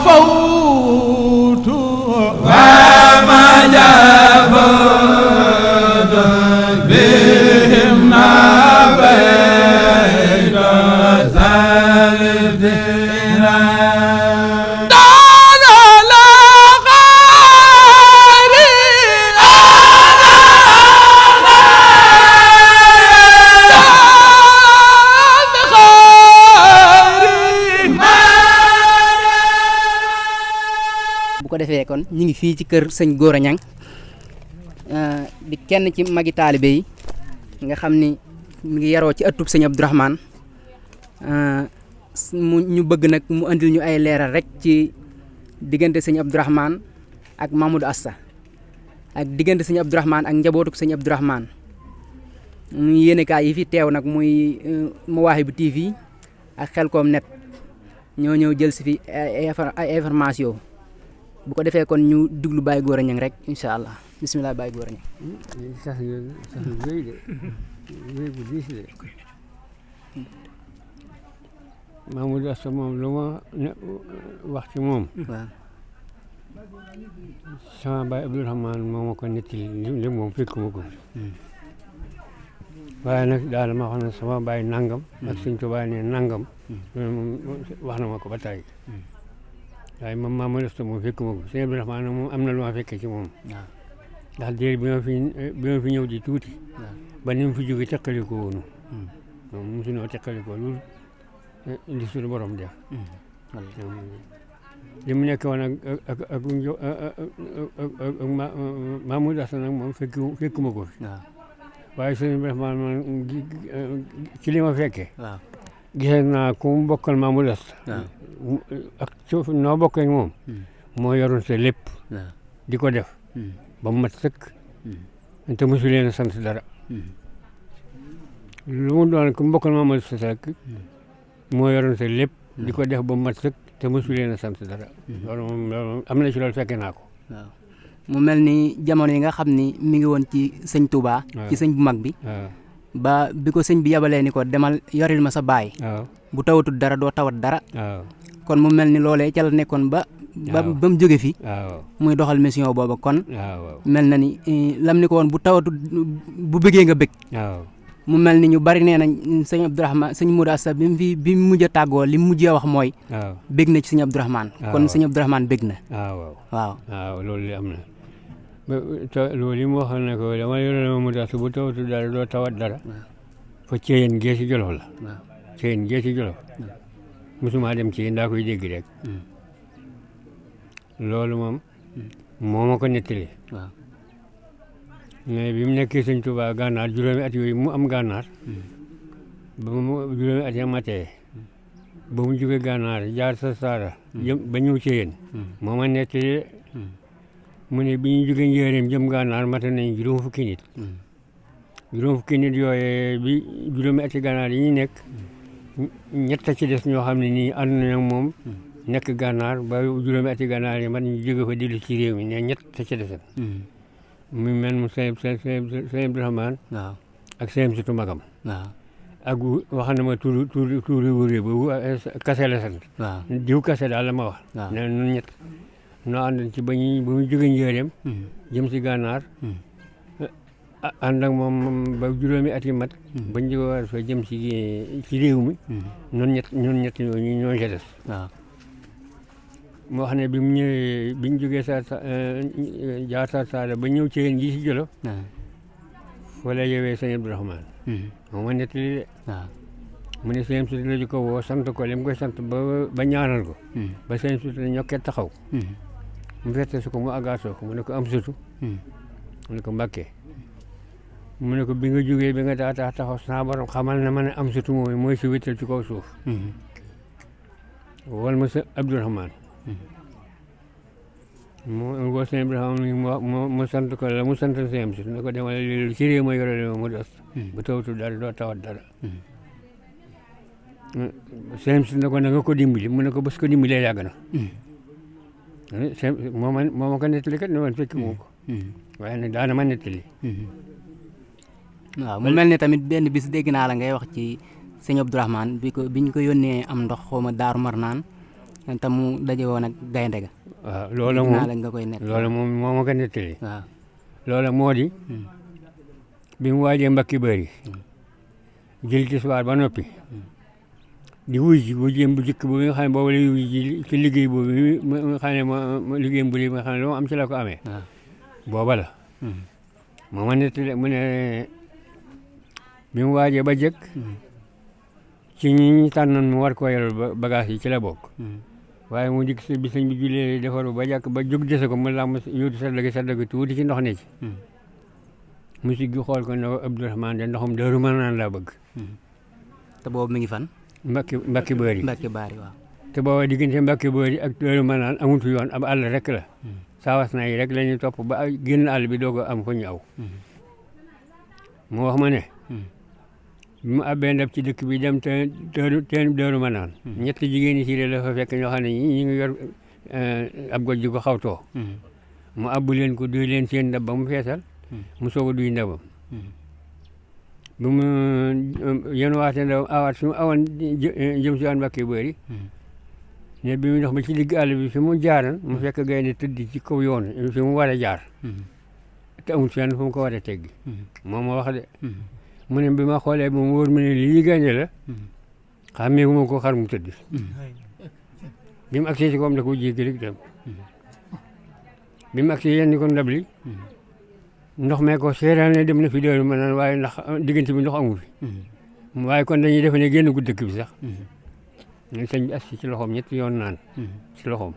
فوت وما جفوت بهم نبيت سالدنا bu ko defee kon ñu ngi fii ci kër sëñ Gora Niang di kenn ci magi taalibe yi nga xam ni mu ngi yaroo ci ëttub sëñ Abdourahmane mu ñu bëgg nag mu andil ñu ay leeral rek ci diggante sëñ Abdourahmane ak Mamadou Asta ak diggante sëñ Abdourahmane ak njabootuk sëñ Abdourahmane mu yéenekaay yi fi teew nag muy Mawahibou TV ak Khelcom net ñoo ñëw jël si fi ay information bu ko defee kon ñu déglu Baye Gora Niang rek incha allah bisimilah Baye Gora Niang. sax yu rëy de rëy bu diis de Mamadou Asta moom lu ma wax ci moom. waaw. sama baay Abdourahmane moo ma ko nettali li moom fekkuma ko. waaye nag daal ma wax ne sama baay nangam. ak Sëñ Tuubaa ne nangam. wax na ma ko ba tey. waaye moom Mamadou Asta moom fekkuma ko Sëñ Abdourahmane moom am na lu ma fekkee ci moom. ndax déer bi ma fi ñëw di tuuti. ba ni mu fi jóge teqalikoo woonu. moom mosunoo teqalikoo loolu li suñu borom def. li mu nekk woon ak Mamadou Asta nag moom fekkuma ko fi. waaye Sëñ Abdourahmane man ci li ma fekkee. gisee naa ku mu bokkal Mamadou Asta. ak suuf noo bokkee ak moom. moo yoroon sa lépp. di ko def. ba mu mat sëkk. te mosu leen a sant dara. lu mu doon ku mu bokkal Mamadou Asta rek moo yoroon sa lépp. di ko def ba mu mat sëkk te mosu leen a sant dara. loolu moom am na ci loolu fekke naa ko. waaw mu mel ni jamono yi nga xam ni mi ngi woon ci sëñ Touba. ci sëñ bu mag bi. ba bi ko sëñ bi yabalee ni ko demal yoril ma sa baay. bu tawatul dara doo tawat dara. kon mu mel ni loolee ca la nekkoon ba mu jóge fi. muy doxal mission booba kon. mel na ni lam ni ko woon bu tawatul bu bëggee nga bëgg. mu mel ni ñu bari nee nañ sëñ Abdourahmane sëñ Modou Asta bi mu mujj a tàggoo li mu mujjee wax mooy. bëgg na ci sëñ Abdourahmane. kon sëñ Abdourahmane bëgg na. waaw loolu am na. loolu li mu waxoon ne ko dama yore ma Modou Asta bu tawatul dara doo tawat dara. fa Ceyeen gee ci Jolof la. Ceyeen gee ci Jolof. musuma dem ci ndaa koy dégg rek. loolu moom. moo ma ko nettali. mais bi mu nekkee sëñ Touba gànnaar juróomi at yooyu mu am gànnaar. ba mu juróomi at ya matee. ba mu jógee gànnaar jaar sa saara. ba ñëw Ceyeen. moo ma nettali mu ne bi ñu jógee Njaaréem jëm gànnaar mate nañ juróom fukki nit. juróom fukki nit yooyee bi juróomi ati gànnaar yi ñu nekk. ñett ci des ñoo xam ne nii ànd nañ ak moom. nekk gànnaar ba juróomi ati gànnaar yi man ñu jóge fa dellu ci réew mi ne ñett ci des. mu mel mu sëñ Abdourahmane. ak sëñ Sutu magam. ak wax na ma tuuri wuré boobu kase la sant. diw kase daal la ma wax. ne nun ñett noo ànd ci ba mu jógee Njaaréem. jëm si gànnaar. ànd ak moom ba juróomi at yi mat. bañ jóge war fa jëm ci réew mi. ñun ñett ñooñu ñoo ca des. moo xam ne bi mu ñëwee bi ñu jógee jaar Sarsara ba ñëw ci yéen ji si Jolof. fa la yewee sëñ Abdourahmane. moo ma nettali de. mu ne sëñ Sutu la ko woo sant ko li mu koy sant ba ñaanal ko. ba sëñ Sutu la ñokkee taxaw. mu fette su ko mu agaasoo ko mu ne ko am sutu. mu ne ko Mbàkke. mu ne ko bi nga jógee bi nga daa taxaw saa borom xamal na ma ne am sutu moom mooy si wéttal ci kaw suuf. wal ma sa Abdourahmane. woo sëñ Abdourahmane mu sant ko la mu sant sëñ Sutu ne ko demal ci réew ma yore ma Modou Asta. bu tawatul dara doo tawat dara. sëñ Sutu ne ko na nga ko dimbali mu ne ko bés ko dimbalee yàgg na. moo ma ko nettali kat ne man fekk moo ko. waaye nag daana ma nettali. waaw mu mel ne tamit benn bis dégg naa la ngay wax ci sëñ Abdourahmane bi ñu ko yónnee am ndox xaw ma Daaru Marnaan te mu daje woon ak gaynde ga. waaw loola moom la nga koy nekk. loola moom moo ma ko nettali. waaw loola moo di. bi mu waajee mbakki bëri. jël tisbaar ba noppi. di wuy ji wujjeem bu jëkk boobu nga xam ne boobu lay wuy ji ci liggéey boobu nga xam ne ma liggéeyam bu li nga xam ne lu am ci la ko amee. booba la. moo ma nettali mu ne bi mu waajee ba jëkk. ci ñi tànnoon mu war koo yor bagage yi ci la bokk. waaye mu dikk bi sëñ bi jullee defaru ba jàkk ba jóg dese ko mu làmb yóotu sadda gi tuuti ci ndox ne ci. mu siggi xool ko ne ko Abdourahmane de ndoxum Daaru Manaan laa bëgg. te boobu mi ngi fan. Mbacke Bari. Mbacke Bari waaw. te booba diggante Mbacke Bari ak Daaru Manaan amutu yoon ab àll rek la. saawas na yi rek la ñuy topp ba génn àll bi doog a am fu ñu aw. mu wax ma ne. bi mu abbee ndab ci dëkk bi dem te teen Daaru Manaan. ñetti jigéen ñi si la fa fekk ñoo xam ne ñi ngi yor ab goj ji ko xawtoo. mu abbu leen ko duy leen seen ndab ba mu feesal. mu soog a duy ndabam. bu mu yéen waatee ndabam awaat fi mu awoon jëm si waan Mbacke Bari. ne bi mu dox ba ci digg àll bi fi mu jaaran mu fekk gaynde tëdd ci kaw yoon fi mu war a jaar. te amul fenn fu mu ko war a teggi. moom moo wax de. mu ne bi ma xoolee ba mu wóor mu ne lii gaynde la. xàmmee wu ma ko xar mu tëdd. bi mu agsee si koom da ko jéggi rek dem. bi mu agsee yenn ko ndab li. ndox mee ko seeraan ne dem na fi Daaru Manaan waaye ndax diggante bi ndox amu fi. waaye kon dañuy defe ne génn gu dëkk bi sax. ñun sëñ bi assi ci loxoom ñetti yoon naan. ci loxoom.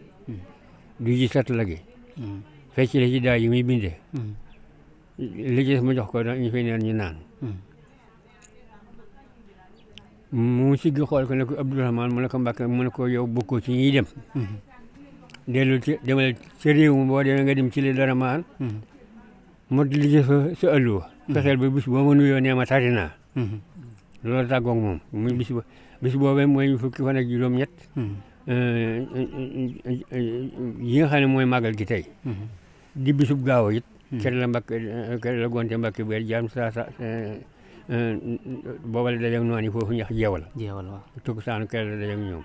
du ji sat la gi. fecc la ci daay yi muy bindee. li ci ma jox ko ñu fay neen ñu naan. mu siggi xool ko ne ko Abdourahmane mu ne ko Mbacke mu ne ko yow bokkoo ci ñiy dem. dellu ci demal ca réew mi boo demee nga dem ci li dara maan. mu liggéey sa ëlluwa. fexeel ba bis boo ma nuyoo nee ma tari naa. loolu tàggoog moom muy bis boobee mooy fukki fan ak juróom-ñett. yi nga xam ne mooy màggal gi tey. di bisub gaaw it. kër la gonte Mbacke Bari jaam sa booba la dajeeg noonu yi foofu ñax jeewal. jeewal waaw. tukk saanu kër la dajeeg ñoom.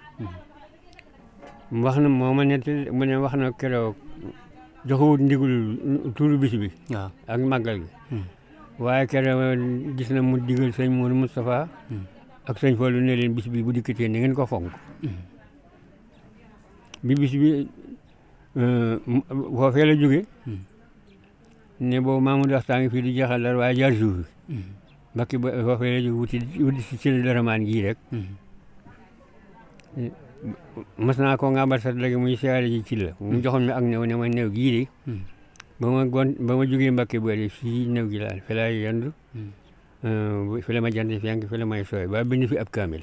wax na moo ma nett mu ne wax na keroog joxewut ndigul tuuru bis bi. waaw ak màggal gi. waaye keroog gis na mu digal sëñ Mourou Moustapha. ak sëñ Fallou ne leen bis bi bu dikkatee ni ngeen ko fonk. bi bis bi foofee la jóge ne boobu Mamadou Asta ngi fii di jeexal dara waaye jaar suuf bi. Mbacke ba foofee la jóge wuti si ci dara maan gii rek. mas naa ko ngàmbar sa léegi muy siyaare ji ci la mu joxoon mi ak new ne ma new gii de. ba ma jógee Mbacke Bari fii new gi laal fi laay yendu. fi la ma jant fenk fi la may sooy ba bind fi ab kaamil.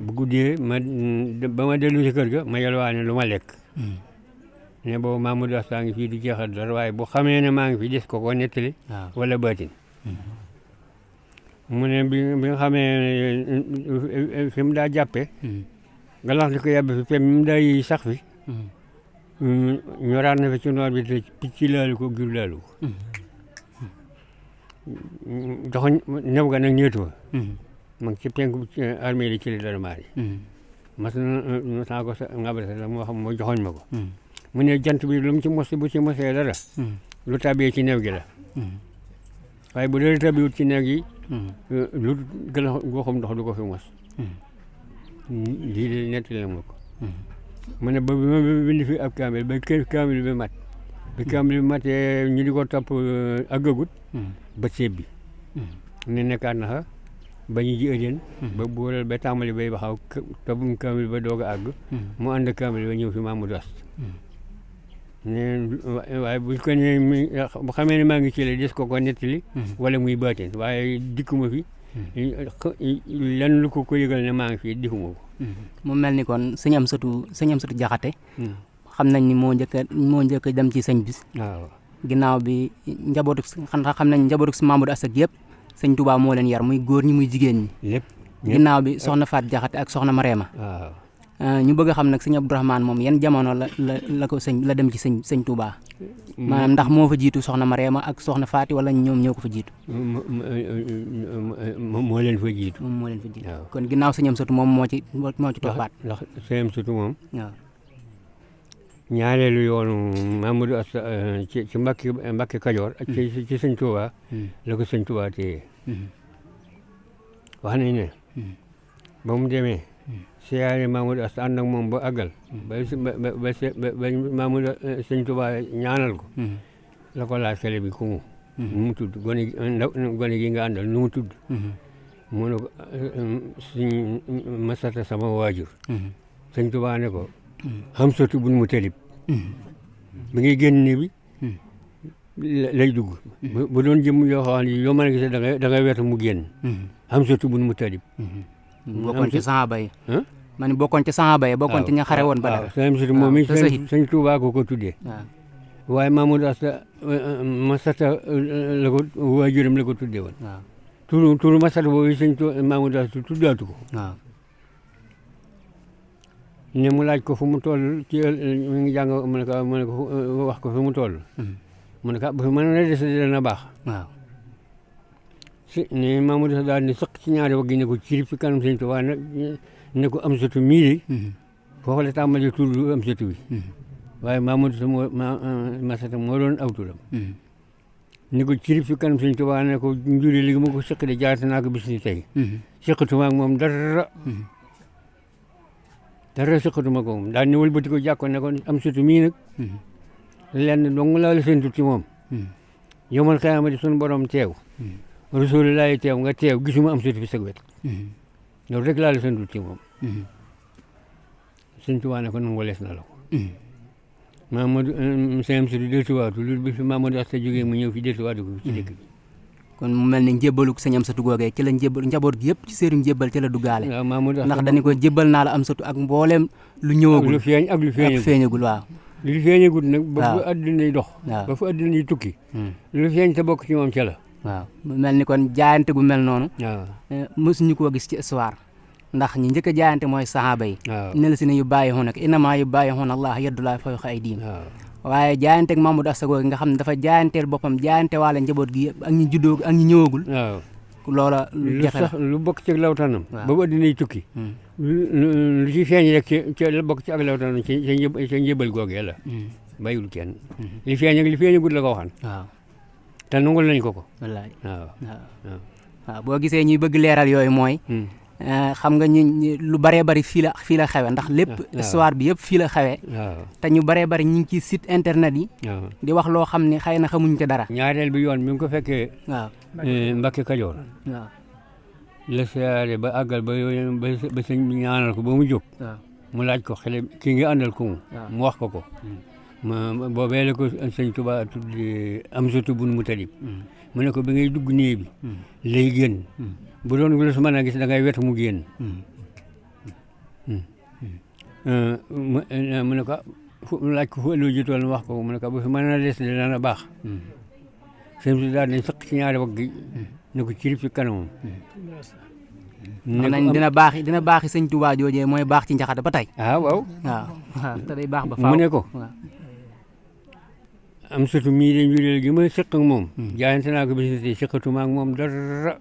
bu guddee ba ma dellu ci kër ga ma yalwaane lu ma lekk. ne boobu Mamadou Asta ngi fii di jeexal dara waaye bu xamee ne maa ngi fi des ko nettali. wala baatin. mu ne bi nga xamee fi mu daa jàppee. nga lax di ko yàbbe fi pem mi mu daa yi sax fi. ñoraat na fi ci noor bi te picc laalu ko jur laalu ko. doxoñ new ga nag ñeetu ma ngi ci penku armée li ci li dara maar yi. mas naa ko ngabal sa moo xam moo joxoñ ma ko. mu ne jant bi lu mu ci mos bu ci mosee dara. lu tabee ci new gi la. waaye bu dee tabiwut ci new gi. lu gën a goxum ndox du ko fi mos. lii de nettali la ma ko. mu ne ba bi ma bind fi ab kaamil ba kaamil bi mat. bi kaamil bi matee ñu di ko topp àggagut. ba ceeb bi. ne nekkaat na xa ba ñu ji ëjën. ba booleel ba tàmbali bay baxaw toppum kaamil ba doog a àgg. mu ànd kaamil ba ñëw fi Mamadou Asta. ne waaye bu ko nee bu xamee ne maa ngi ci la des ko nettali. wala muy baateen waaye dikkuma fi. lan lu ko yëgal ne maa ngi fi dikkuma ko. mu mel ni kon sëñ Amsatu Jaxate xam nañ ni moo njëkk a dem ci sëñ bis. waaw ginnaaw bi njabootu xam nañ njabootu si Mamadou Asta yëpp sëñ Touba moo leen yar muy góor ñi muy jigéen ñi. lépp ginnaaw bi soxna Faat Jaxate ak soxna Mareema. waaw ñu bëgg a xam nag sëñ Abdourahmane moom yan jamono la ko la dem ci sëñ Touba maanaam ndax moo fa jiitu soxna Mariama ak soxna Faati wala ñoom ñoo ko fa jiitu. moo leen fa jiitu. moom moo leen fa jiitu. waaw kon ginnaaw sëñ Amsatu moom moo ci toppaat. ndax sëñ Amsatu moom. waaw. ñaareelu yoonu Mamadou Asta ci Mbàkke Kajoor ak ci sëñ Touba. la ko sëñ Touba téye. wax nañ ne. ba mu demee. siyaare Mamadou Asta ànd ak moom ba àggal. ba Mamadou sëñ Touba ñaanal ko. la ko laaj xale bi ku mu. nu mu tudd gone gi nga àndal nu mu tudd. mu ne ko suñ Masata sama waajur. sëñ Touba ne ko. Hamsatu bun mu talib. bi ngay génn bi. lay dugg. bu doon jëm yoo xam ne yoo mën a gisee da ngay wetu mu génn. Hamsatu bun mu talib. bokkoon ci saxaaba yi. ma ne bokkoon ci saxaaba yi bokkoon ci ña xare woon Badar. waaw Hamsatu moom it sëñ Touba ko tuddee. waaye Mamadou Asta Masata la ko waajuram la ko tuddee woon. waaw turu Masata boobu sëñ Mamadou Asta tuddaatu ko. waaw. ne mu laaj ko fu mu toll ci mi ngi jàng mu ne ko wax ko fu mu toll. mu ne ko bu fi mën a des dana baax. waaw. ne Mamadou daal di sëq ci ñaari wagg ne ko cirib ci kanam sëñ Tuubaa ne ko Amsatu mii de. foofu la tàmbalee tudd Amsatu bi. waaye Mamadou Masata moo doon aw turam. ne ko cirib ci kanam sëñ Tuubaa ne ko njuri li ma ko sëq de jaarate naa ko bis ni tey. sëqatuma ak moom dara sëqatuma ko moom daal ne wëlbati ko jàkkoon ne ko Amsatu mii nag. lenn dong laa la séntu ci moom. yomal xiyaamati sunu borom teew. Rasulullaahi teew nga teew gisuma Amsatu fi sag wet. loolu rek laa la séntu ci moom. sëñ Tuubaa ne ko nangu lees na la ko. Mamadou sëñ Amsatu dellusiwaatu lu bi fi Mamadou Asta jógee mu ñëw fi dellusiwaatu ko ci dëkk bi. kon mu mel ni njébbalug sëñ Amsatu googee ci la njaboot gi yëpp ci seeru njébbal ci la duggaale. waaw Mamadou Asta ndax dañu ko jébbal naa la Amsatu ak mbooleem lu ñëwagul. lu feeñ ak lu feeñagul waaw. lu feeñagul nag. waaw ba fa addunay dox. waaw ba fa addunay tukki. lu feeñ te bokk ci moom ca la. waaw mu mel ni kon jaayante gu mel noonu. waaw mësuñu koo gis ci histoire. ndax ñi njëkk a jaayante mooy saxaaba yi. waaw ne la si ne yu bàyyi xoon ak innamaa yu bàyyi xoon allah yaddulaahi fawqa aydiihim. waaw waaye jaayanteeg Mamadou Asta googu nga xam ne dafa jaayanteel boppam jaayante waale njaboot gi yëpp ak ñi juddoo ak ñi ñëwagul. waaw loola lu jafe la lu bokk ci lawtanam. waaw ba ba dinay tukki. lu ci feeñ rek ci la bokk ci ak lawtanam ci njëbal googee la. bàyyiwul kenn. li feeñ ak li feeñagul la ko waxan. waaw te nangul nañ ko. wallaay waaw waaw boo gisee ñuy bëgg leeral yooyu mooy. xam nga ñu lu baree bari fii la xewe ndax lépp histoire bi yëpp fii la xewe te ñu baree bari ñu ngi ci site internet yi di wax loo xam ne xëy na xamuñ ca dara. ñaareel bi yoon mi ngi ko fekkee waaw Mbàkke Kajoor waaw la siyaare ba àggal ba sëñ bi ñaanal ko ba mu jóg mu laaj ko xale kii nga àndal ko mu wax ko boobee la ko sëñ Tuubaa tudd Amsatu bun Mutalib mu ne ko bi ngay dugg néeg bi lay génn bu doon lu su mën a gis da ngay wetu mu génn. mu ne ko laaj ko fu ëllëg ji tool wax ko mu ne ko bu fi mën a des dana baax. sëñ bi daal di sëq ci ñaari wagg gi ne ko cirib ci kanamam. nañ dina baaxi sëñ Tuubaa joojee mooy baax ci njaxate ba tey. waaw. waaw te day baax ba faaw mu ne ko. Amsatu mii de njureel gi ma sëq ak moom. jaayante naa ko bis tey sëqatuma ak moom dara.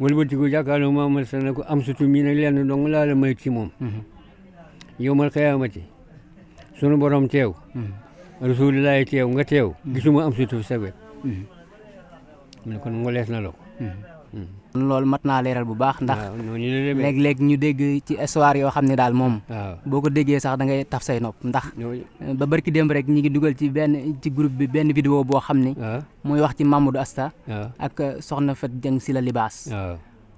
wëlbati ko jàkkaarloo Mamadou Asta ne ko Amsatu mii nag lenn dong laa la may ci moom. yawmal qiyaamati sunu borom teew. Rasulullaahi teew nga teew. gisuma Amsatu fi sa wet. mu ne kon mu lees na la ko. loolu mat naa leeral bu baax ndax léeg-léeg ñu dégg ci histoire yoo xam ne daal moom boo ko déggee sax da ngay taf say nopp ndax ba barki démb rek ñi ngi dugal ci groupe bi benn vidéo boo xam ne muy wax ci Mamadou Asta ak soxna Fat Jeng si la libaas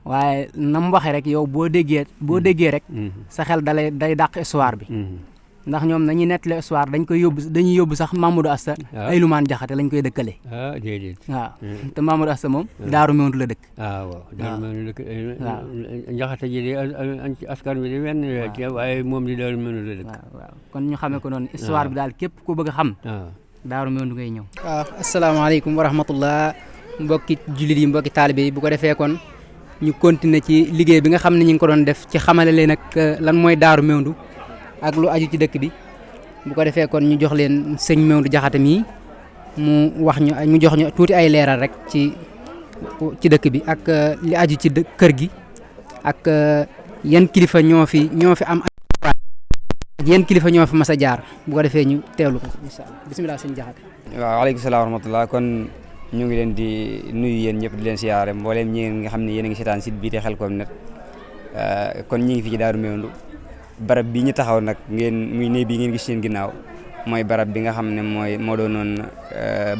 waaye na mu waxee rek yow boo déggee rek sa xel day dàq histoire bi ndax ñoom nañuy nettali histoire dañuy yóbbu sax Mamadou Asta ay lumaan jaxate lañ koy dëkkale. déedéet. waaw te Mamadou Asta moom. Daaru Mewndu la dëkk. waaw Daaru Mewndu la dëkk. waaw njaxate ji de askan wi de wenn waaye moom di Daaru Mewndu la dëkk. waaw kon ñu xamee ko noonu. histoire bi daal képp ku bëgg a xam. Daaru Mewndu ngay ñëw. waaw asalaamaaleykum wa rahmatullah mbokki jullit yi mbokki taalibe yi bu ko defee kon ñu continuer ci liggéey bi nga xam ne ñu ngi ko doon def ci xamale leen ak lan mooy Daaru Mewndu ak lu aju ci dëkk bi bu ko defee kon ñu jox leen sëñ Mewndu Jaxate mii mu jox ñu tuuti ay leeral rek ci dëkk bi ak li aju ci kër gi ak yan kilifa ñoo fi am ak yan kilifa ñoo fi mas a jaar bu ko defee ñu teewlu ko incha allah bisimilah sëñ Jaxate. waaw waaleykum salaam wa rahmatulah kon ñu ngi leen di nuyu yéen ñëpp di leen siyaare mbooleem ñi nga xam ne yéen a ngi seetaan site bii di Khelcom net kon ñi ngi fi ci Daaru Mewndu barab bi ñu taxaw nag muy néeg bi ngeen gis seen ginnaaw mooy barab bi nga xam ne moo doonoon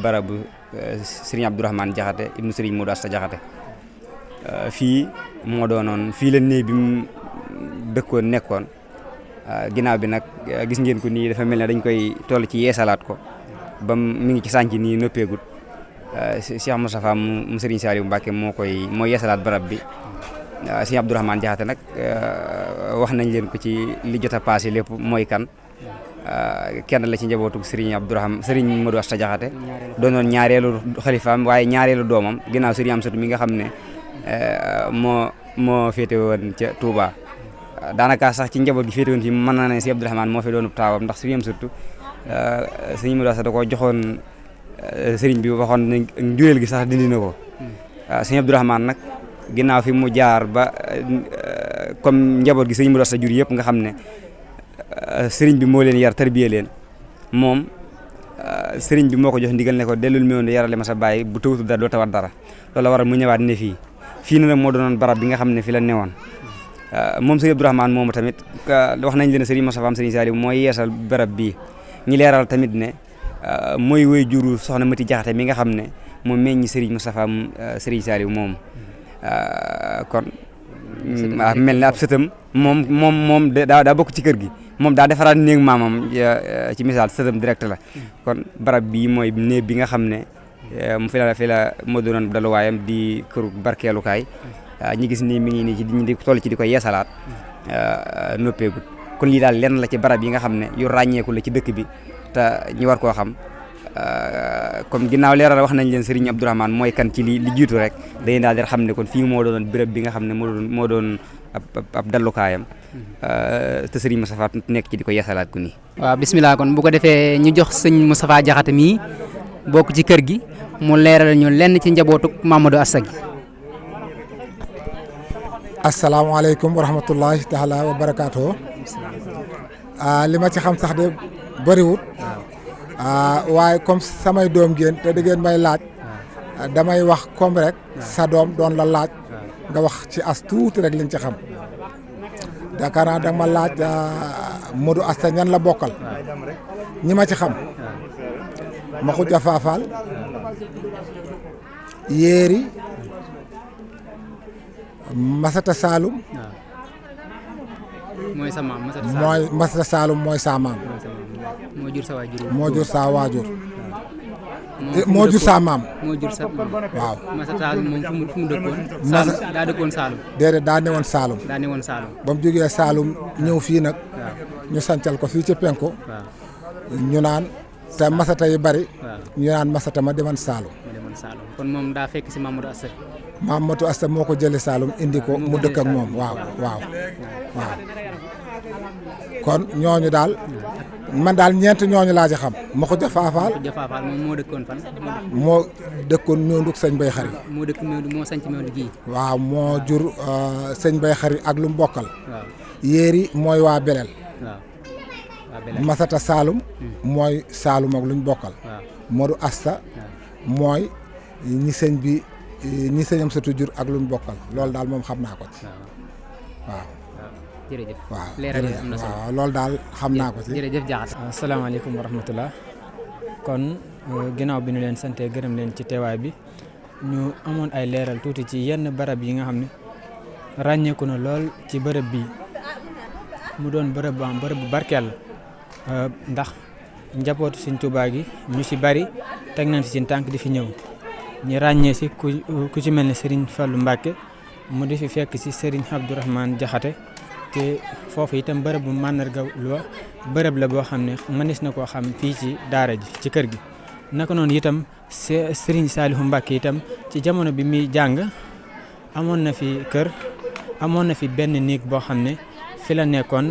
barabu Serigne Abdourahmane Jaxate ibnu Serigne Modou Asta Jaxate fii moo doonoon fii la néeg bi mu dëkkoon nekkoon ginnaaw bi nag gis ngeen ko nii dafa mel ne dañ koy toll ci yeesalaat ko ba mi ngi ci sànc nii noppeegut Cheikh Moustapha mu Serigne Saliou Mbacké moo yeesalaat barab bi Serigne Abdourahmane Jaxate nag wax nañ leen ko ci li jot a passé lépp mooy kan kenn la ci njabootu Serigne Modou Asta Jaxate doonoon ñaareelu xalifaam waaye ñaareelu doomam ginnaaw Serigne Amsatou mi nga xam ne moo féete woon ca Touba daanaka sax ci njaboot gi féete woon ci mën naa ne Serigne Abdourahmane moo fi doonub taawam ndax Serigne Amsatou Serigne Modou Asta da koo joxoon Serigne bi waxoon ne njureel gi sax dindi na ko Serigne Abdourahmane nag ginnaaw fi mu jaar ba comme njaboot gi Serigne Modou Asta jur yëpp nga xam ne Serigne bi moo leen yar tarbiye leen moom Serigne bi moo ko jox ndigal ne ko dellul Mewndu yarale ma sa bàyyi bu tawutu dara doo tawat dara loolu la waral mu ñëwaat ne fii na nag moo doonoon barab bi nga xam ne fi la newoon moom Serigne Abdourahmane moomu tamit wax nañ leen Serigne Moustapha Serigne Saliou mooy yeesal barab bii ñi leeral tamit ne mooy woy juru soxna Mati Jaxate mi nga xam ne moom meññi Serigne Moustapha Serigne Saliou moom kon mel ne ab sëtam moom daa bokk ci kër gi moom daa defaraat néeg maamam ci misaal sëtam direct la kon barab bii mooy néeg bi nga xam ne mu fi la moo doonoon daluwaayam di këru barkeelukaay ñi gis nii mi ngi nii ci di toll ci di ko yeesalaat noppeegut kon lii daal lenn la ci barab yi nga xam ne yu ràññeeku la ci dëkk bi te ñu war koo xam comme ginnaaw leeral wax nañ leen Serigne Abdourahmane mooy kan ci li jiitu rek dañuy daal di xam ne kon fii moo doon béréb bi nga xam ne moo doon ab dallukaayam te Serigne Moustapha nekk ci di ko yeesalaat ku nii. waaw bisimilah kon bu ko defee ñu jox sëñ Moustapha Jaxate mii bokk ci kër gi mu leeral ñu lenn ci njabootu Mamadou Asta gi. asalaamaaleykum wa rahmatullahi taala wa barakaatuhu li ma ci xam sax de bëriwut waaye comme samay doom ngeen te da ngeen may laaj damay wax comme rek sa doom doon la laaj nga wax ci as tuuti rek liñ ci xam yaakaar naa da nga ma laaj Modou Asta ñan la bokkal ñi ma ci xam ma xuja faafaal yéeri Masata Saloum mooy sa maam Masata Saloum mooy sa maam moo jur sa waajur moo jur sa waajur moo jur sa maam waaw Masata Saloum moom fu mu dëkkoon Saloum daa dëkkoon Saloum déedéet daa newoon Saloum ba mu jógee Saloum ñëw fii nag ñu sancal ko fii ci penku ñu naan te Masata yi bari ñu naan Masata ma demoon Saloum kon moom daa fekk si Mamadou Asta Mamadou Asta moo ko jëlee Saloum indi ko mu dëkk ak moom waaw kon ñooñu daal man daal ñeent ñooñu laa ci xam ma ko jafaafaal moom moo dëkkoon fan moo dëkkoon Mewndu sëñ Bay Xari moo dëkk Mewndu moo sanc Mewndu gii waaw moo jur sëñ Bay Xari ak lu mu bokkal yéeri mooy waa Belel Masata Saloum mooy Saloum ak lu ñu bokkal Modou Asta mooy ñi sëñam satu jur ak lu mu bokkal loolu daal moom xam naa ko ci waaw jërëjëf waaw leeral yi am na solo waaw loolu daal xam naa ko ci jërëjëf Jaxate asalaamaaleykum wa rahmatullah kon ginnaaw bi ñu leen sante gërëm leen ci teewaay bi ñu amoon ay leeral tuuti ci yenn barab yi nga xam ne ràññeeku na lool ci bërëb bi mu doon bërëb bu barkeel ndax njabootu Sëñ Tuubaa gi ñu ci bari teg nañ ci seen tànk di fi ñëw ñi ràññee si ku ci mel ne Serigne Fallou Mbacké mu di fi fekk si Serigne Abdourahmane Jaxate te foofu itam bërëb bu màndarga lu bërëb la boo xam ne mënees na koo xam fii ci daara ji ci kër gi naka noonu itam Serigne Saliou Mbacké itam ci jamono bi muy jàng amoon na fi kër amoon na fi benn néeg boo xam ne fi la nekkoon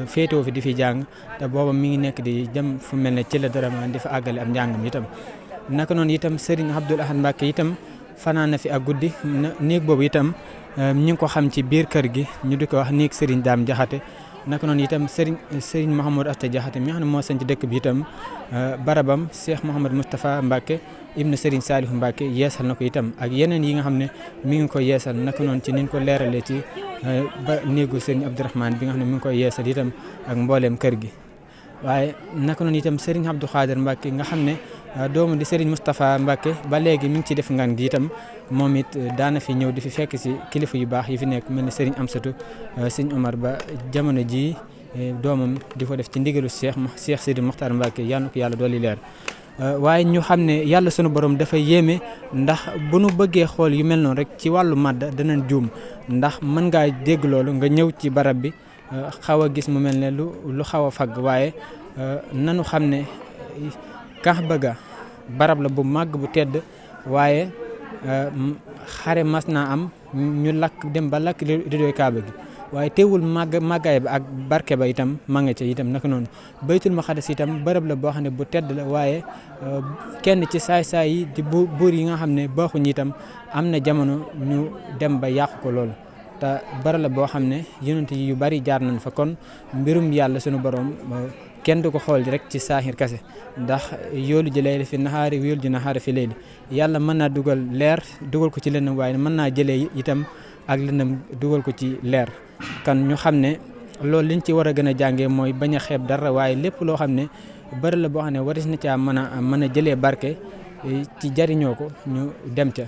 féetewoo fi di fi jàng te booba mi ngi nekk di dem fu mel ne ci la dara di fa àggale am njàngam itam. naka noonu itam Serigne Abdoul Ahad Mbacké itam fanaan na fi ak guddi néeg boobu itam ñu ngi ko xam ci biir kër gi ñu di ko wax néeg Serigne Dame Diakhaté. naka noonu itam Serigne Mouhamadou Asta Diakhaté mi nga xam ne moo sañ ci dëkk bi itam barabam Cheikh Mouhamad Moustapha Mbacké ibnu Serigne Saliou Mbacké yeesal na ko itam ak yeneen yi nga xam ne mi ngi ko yeesal naka noonu ci niñ ko leeralee ci ba néegu Serigne Abdourahmane bi nga xam ne mi ngi koy yeesal itam ak mbooleem kër gi. waaye naka noonu itam Serigne Abdou Khader Mbacké nga xam ne doomu di Serigne Moustapha Mbacké ba léegi mi ngi ci def ngan gi itam moom it daana fi ñëw di fi fekk si kilifa yu baax yi fi nekk mel ni Serigne Amsatou Serigne Omar ba jamono ji doomam di ko def ci ndigalu Cheikh Sidi Mokhtar Mbacké yal na ko yàlla dolli leer. waaye ñu xam ne yàlla sunu borom dafa yéeme ndax bu nu bëggee xool yu mel noonu rek ci wàllu màdda danañ juum ndax mën ngaa dégg loolu nga ñëw ci barab bi xaw a gis mu mel ne lu xaw a fagg waaye nanu xam ne Kaaba ga barab la bu màgg bu tedd waaye xare mas naa am ñu dem ba lakk ridoy Kaaba gi waaye teewul màggaay ba ak barke ba itam ma nga ca itam naka noonu baytul maqdis itam bërëb la boo xam ne bu tedd la waaye kenn ci saay-saay yi di buur yi nga xam ne baaxuñ itam am na jamono ñu dem ba yàqu ko loolu te bërëb la boo xam ne yonent yu bari jaar nañ fa kon mbirum yàlla sunu borom kenn du ko xool rek ci saaxir kase ndax yoolu ji layli fi nahaari yoolu ji nahaari fi layli yàlla mën naa dugal leer dugal ko ci lëndëm waaye mën naa jëlee itam ak lëndëm dugal ko ci leer kan ñu xam ne loolu liñ ci war a gën a jàngee mooy bañ a xeeb dara waaye lépp loo xam ne bari la boo xam ne waris na caa mën a jëlee barke ci jariñoo ko ñu dem ca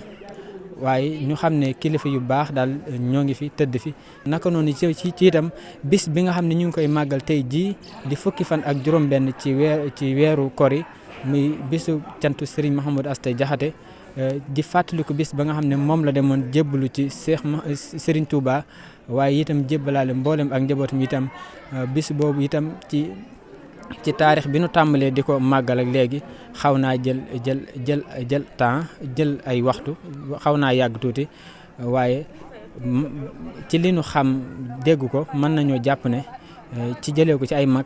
waaye ñu xam ne kilifa yu baax daal ñoo ngi fi tëdd fi naka noonu ci itam bis bi nga xam ne ñu ngi koy màggal tey jii di fukki fan ak juróom-benn ci weeru kori muy bisu cantu Serigne Mouhamadou Asta Diakhaté di fàttaliku bis ba nga xam ne moom la demoon jébbalu ci Serigne Touba waaye itam jébbalaale mboolem ak njabootam itam bis boobu itam ci taarix bi nu tàmbalee di ko màggal ak léegi xaw naa jël temps jël ay waxtu xaw naa yàgg tuuti waaye ci li nu xam dégg ko mën nañoo jàpp ne ci jëlee ko ci ay mag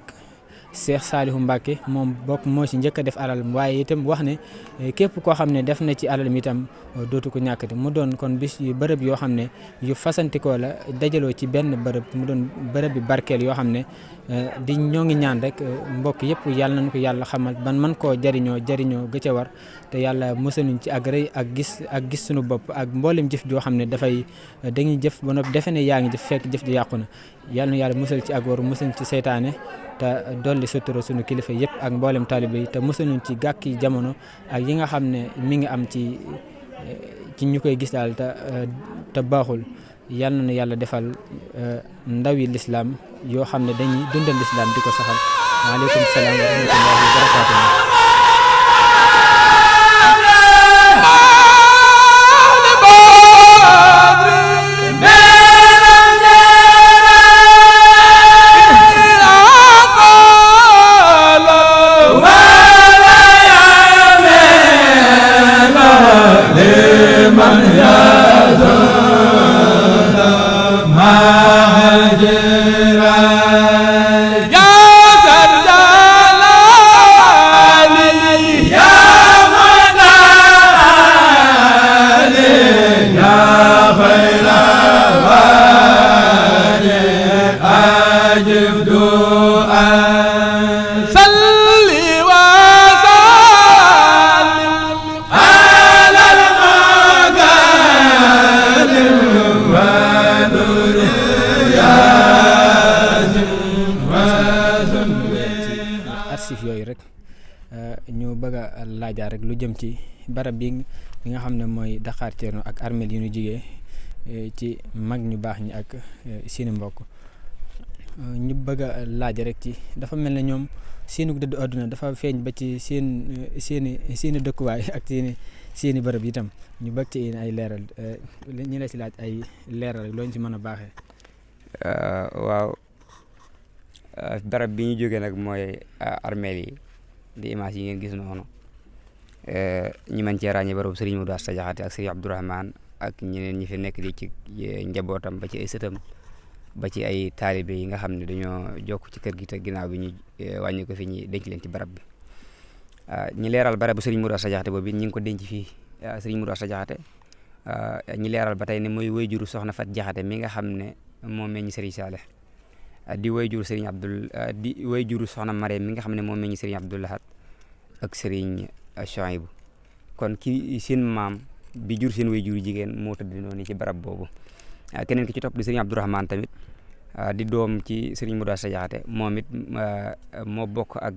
Cheikh Saliou Mbacké moom bokk moo ci njëkk a def alalam waaye itam wax ne képp koo xam ne def na ci alalam itam dootu ko ñàkkati mu doon kon bis yu bërëb yoo xam ne yu fasantikoo la dajaloo ci benn bërëb mu doon bërëb bi barkeel yoo xam ne di ñoo ngi ñaan rek mbokk yëpp yàlla nañu ko yàlla xamal ban man koo jariñoo ga ca war te yàlla mësaluñ ci ak rëy ak gis suñu bopp ak mboolem jëf joo xam ne dañuy jëf ba noppi defe ne yaa ngi jëf fekk jëf ji yàqu na yàlla na yàlla musal ci ak waru musal ci seytaane te dolli sutura suñu kilifa yëpp ak mboolem taalibe yi te mësaluñ ci gàkki jamono ak yi nga xam ne mi ngi am ci ñu koy gis daal te baaxul yal na yàlla defal ndawi lislaam yoo xam ne dañuy dundal lislaam di ko saxal waaleykum salaam wa rahmatullahi wa barakatuh laajaar rek lu jëm ci barab bi nga xam ne mooy Dakhar Thierno ak armeel yi ñu jigee ci mag ñu baax ñi ak seeni mbokk ñu bëgg a laaj rek ci dafa mel ne ñoom seenu dëddu àdduna dafa feeñ ba ci seeni dëkkuwaay ak seeni barab itam ñu bëgg ci ay leeral ñu la si laaj ay leeral rek loo ñu si mën a baaxee. waaw barab bi ñu jógee nag mooy armeel yi di image yi ngeen gis noonu ñu mën cee ràññee barabu Serigne Modou Asta Diakhaté ak Serigne Abdourahmane ak ñeneen ñi fi nekk di ci njabootam ba ci ay sëtam ba ci ay taalibe yi nga xam ne dañoo jokk ci kër gi te ginnaaw bi ñu wàññi ko fi ñi denc leen ci barab bi ñi leeral barab bu Serigne Modou Asta Diakhaté boobu ñi ngi ko denc fii Serigne Modou Asta Diakhaté ñi leeral ba tey ne mooy wayjuru soxna Fat Diakhaté mi nga xam ne moom meññi Serigne Saleh di wayjuru Serigne di wayjuru soxna Marème mi nga xam ne moom meññi Serigne Abdou Lahad ak Serigne Chouaïbou kon ki seen maam bi jur seen wayjuru jigéen moo tëdd noonu ci barab boobu keneen ki ci topp di Serigne Abdourahmane tamit di doom ci Serigne Modou Asta Diakhaté moom it moo bokk ak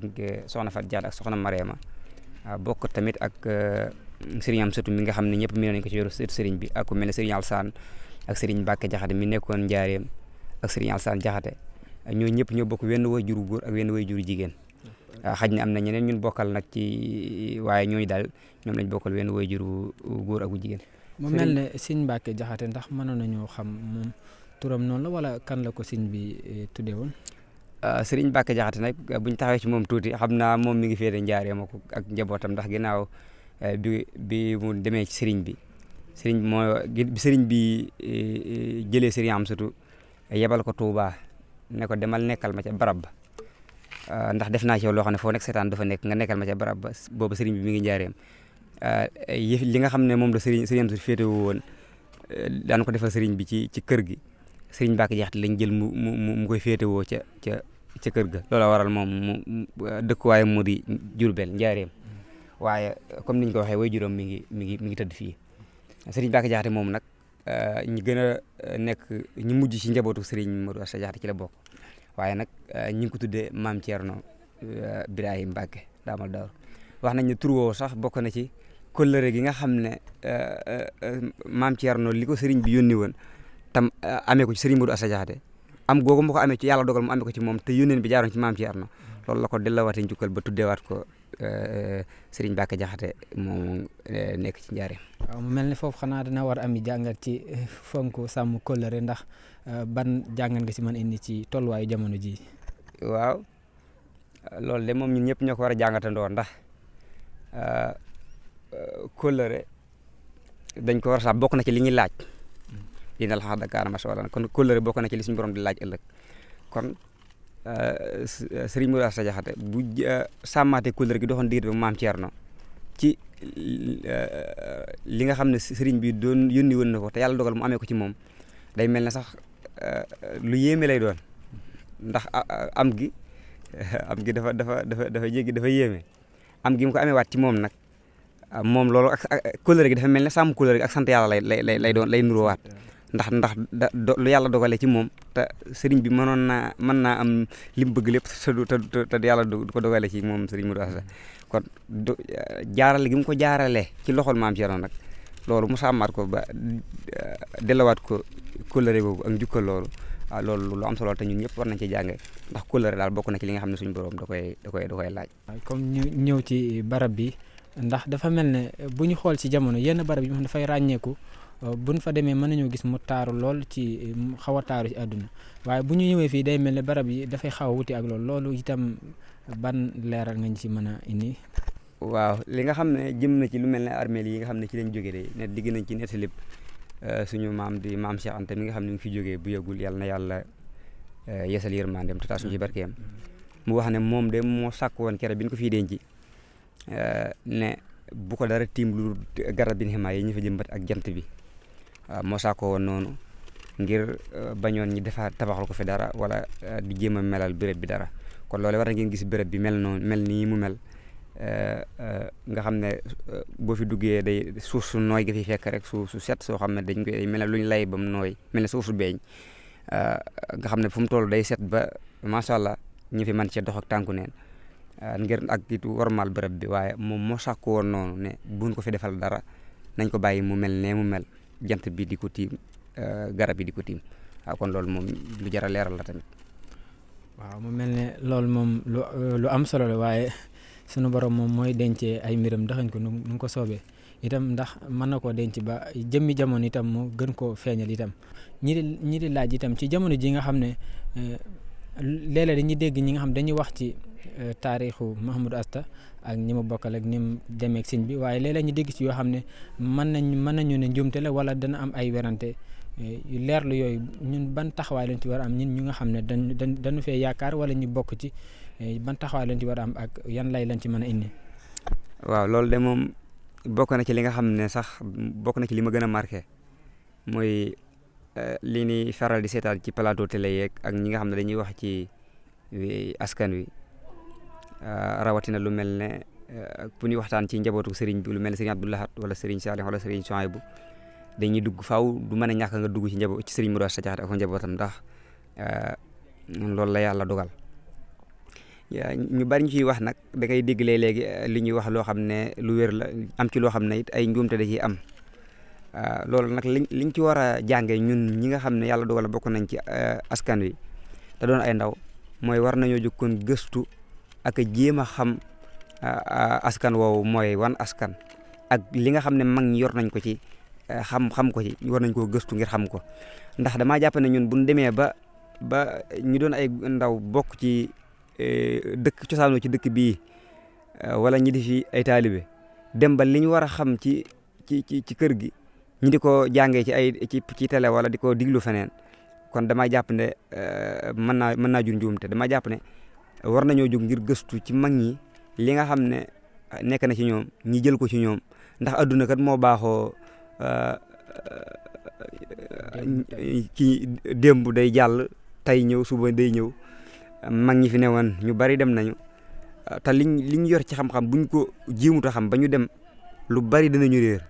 soxna Fat Diakhaté ak soxna Marème bokk tamit ak Serigne Amsatou mi nga xam ne ñëpp mi nañ ko ci yoru Serigne bi ak ku mel ne Serigne Alsane ak Serigne Mbacke Diakhaté mi nekkoon Njaareem ak Serigne Alsane Diakhaté ñoo ñëpp ñoo bokk wenn wayjuru góor ak wenn wayjuru jigéen xaj na am na ñeneen ñun bokkal nag ci waaye ñooñu daal ñoom lañ bokkal wenn wayjuru góor ak wu jigéen. mu mel ne Serigne Mbacke Diakhaté ndax mënoon nañoo xam moom turam noonu la wala kan la ko Serigne bi tuddee woon. Serigne Mbacke Diakhaté nag buñ taxawee ci moom tuuti xam naa moom mi ngi féete Njaareem ak njabootam ndax ginnaaw bi mu demee ci Serigne bi Serigne bi jëlee Serigne Amsatou yebal ko Touba ne ko demal nekkal ma ca barab ba ndax def naa ci yow loo xam ne foo nekk seetaan dafa nekk nga nekkal ma ca barab ba boobu Serigne bi mi ngi Njaareem li nga xam ne moom la Serigne Amsatou féetewoo woon daan ko defal Serigne bi ci kër gi Serigne Mbacke Diakhaté lañ jël mu koy féetewoo ca kër ga loola waral moom mu dëkkuwaay mu di Diourbel Njaareem waaye comme niñ ko waxee way juróom mi ngi tëdd fii Serigne Mbacke Diakhaté moom nag ñi gën a nekk ñu mujj ci njabootu Serigne Modou Asta Diakhaté ci la bokk waaye nag ñi ngi ko tuddee Maam Thierno Birahim Mbacke daamal daaru wax nañ ne tur woowu sax bokk na ci kóllëre gi nga xam ne Maam Thierno li ko Serigne bi yónni woon tam amee ko ci Serigne Modou Asta Diakhaté am googu mu ko amee ci yàlla dogal mu amee ko ci moom te yónneen bi jaaroon ci Maam Thierno loolu la ko delluwaatee njukkal ba tuddeewaat ko Serigne Mbacke Diakhaté moom nekk ci Njaareem. waaw mu mel ne foofu xanaa dina war am jàngat ci fonk sàmm kóllëre ndax ban jàngat nga si mën indi ci tolluwaayu jamono ji waaw loolu de moom ñun ñëpp ñoo ko war a jàngatandoo ndax kóllëre dañ ko war a sax bokk na ci li ñuy laaj dina la xam Dakar macha allah kon kóllëre bokk na ci li suñu borom di laaj ëllëg kon Serigne Modou Asta Diakhaté bu sàmmaatee kóllëre gi doxoon diggante ba Maam Thierno ci li nga xam ne Serigne bi doon yónni woon na ko te yàlla dogal mu amee ko ci moom day mel ne sax lu yéeme lay doon ndax am gi dafa jéggi dafa yéeme am gi mu ko amee waat ci moom nag moom loolu ak kóllëre gi dafa mel ne sàmm kóllëre gi ak sant yàlla lay doon lay nuróowaat ndax lu yàlla dogalee ci moom te Serigne bi mën naa am li mu bëgg lépp te yàlla du ko dogalee ci moom Serigne Modou Asta kon jaarale gi mu ko jaaralee ci loxol Maam Thierno nag loolu mu sàmmaat ko ba delawaat ko kóllëre googu ak njukkal loolu loolu lu am solo te ñun ñëpp war nañ ci jànge ndax kóllëre daal bokk na ci li nga xam ne suñu borom da koy laaj. comme ñu ñëw ci barab bi ndax dafa mel ne bu ñu xool ci jamono yenn barab yi dafay ràññeeku buñ fa demee mën nañoo gis mu taaru lool ci xaw a taaru ci àdduna waaye bu ñu ñëwee fii day mel ne barab yi dafay xaw a wuti ak loolu itam ban leeral nga ñu ci mën a indi. waaw li nga xam ne jëm na ci lu mel ne armeel yi nga xam ne ci lañ jógee de ne digg nañ ci netti lépp suñu maam di maam Cheikh Anta mi nga xam ne mi ngi fi jógee bu yàggul yàlla na yàlla yeesal yërmandeem te taas ñu ci barkeem mu wax ne moom de moo sàkk woon kere bi ñu ko fii denc ne bu ko dara tiim lu garab bi ni xamaa yi ñu fa jëmbat ak jant bi waaw moo sàkko woon noonu ngir bañoon ñi defa tabaxal ko fi dara wala di jéem a melal béréb bi dara kon loolu war na ngeen gis béréb bi mel noonu mel nii mu mel nga xam ne boo fi duggee day suuf su nooy ga fi fekk rek su set soo xam ne dañ koy mel ne lu ñu lay ba mu nooy mel ne suuf su beeñ nga xam ne fu mu toll day set ba macha allah ñu fi mën cee dox ak tànku neen ngir ak itu warmal béréb bi waaye moom moo sàkku woon noonu ne buñ ko fi defal dara nañ ko bàyyi mu mel ne mu mel jant bi di ko tiim garab yi di ko tiim waaw kon loolu moom lu jar a leeral la tamit. waaw mu mel ne loolu moom lu am solo la waaye sunu borom moom mooy dencee ay mbiram daxañ ko nu ko soobee itam ndax mën na koo denc ba jëmmi jamono itam mu gën koo feeñal itam ñi di laaj itam ci jamono ji nga xam ne léeg-léeg dañuy dégg ñi nga xam dañuy wax ci taarixu Mouhamadou Asta ak ñi ma bokkal ak ni mu demee ak sëñ bi waaye léeg-léeg ñu dégg ci yoo xam ne mën nañu ne njuumte la wala dana am ay werante yu leerlu yooyu ñun ban taxawaay lañ ci war a am ñun ñu nga xam ne dañu fee yaakaar wala ñu bokk ci ban taxawaay lañ ci war a am ak yan lay lañ ci mën a indi. waaw loolu de moom bokk na ci li nga xam ne sax bokk na ci li ma gën a marqué mooy li ni faral di seetaan ci plateau télé yeeg ak ñi nga xam ne dañuy wax ci askan wi rawatina lu mel ne bu ñuy waxtaan ci njabootu sëriñ bi lu mel ne sëriñ Abdou Lahad wala sëriñ Salih wala sëriñ Souhaïbou dañuy dugg faaw du mën a ñàkk nga dugg ci ci sëriñ Modou Asta Diakhaté ak njabootam ndax loolu la yàlla dogal ñu bari ñu ciy wax nag da ngay dégg léegi li ñuy wax loo xam ne lu wér la am ci loo xam ne it ay njuumte da ciy am loolu nag liñ ci war a jàngee ñun ñi nga xam ne yàlla dogal bokk nañ ci askan wi te doon ay ndaw mooy war nañoo jukkoon gëstu ak jéem a xam askan woowu mooy wan askan ak li nga xam ne mag ñi yor nañ ko ci xam ko ci war nañ koo gëstu ngir xam ko ndax damaa jàpp ne ñun buñ demee ba ñu doon ay ndaw bokk ci dëkk cosaanoo ci dëkk bii wala ñi di fi ay taalibe dem ba li ñu war a xam ci kër gi ñu di ko jàngee ci télé wala di ko diglu feneen kon damaa jàpp ne mën naa jur njuumte damaa jàpp ne war nañoo jóg ngir gëstu ci mag ñi li nga xam ne nekk na ci ñoom ñi jël ko ci ñoom ndax adduna kat moo baaxoo kii démb day jàll tey ñëw suba day ñëw mag ñi fi ne woon ñu bari dem nañu te liñ yor ci xam-xam buñ ko jiimuta xam ba ñu dem lu bari danañu réer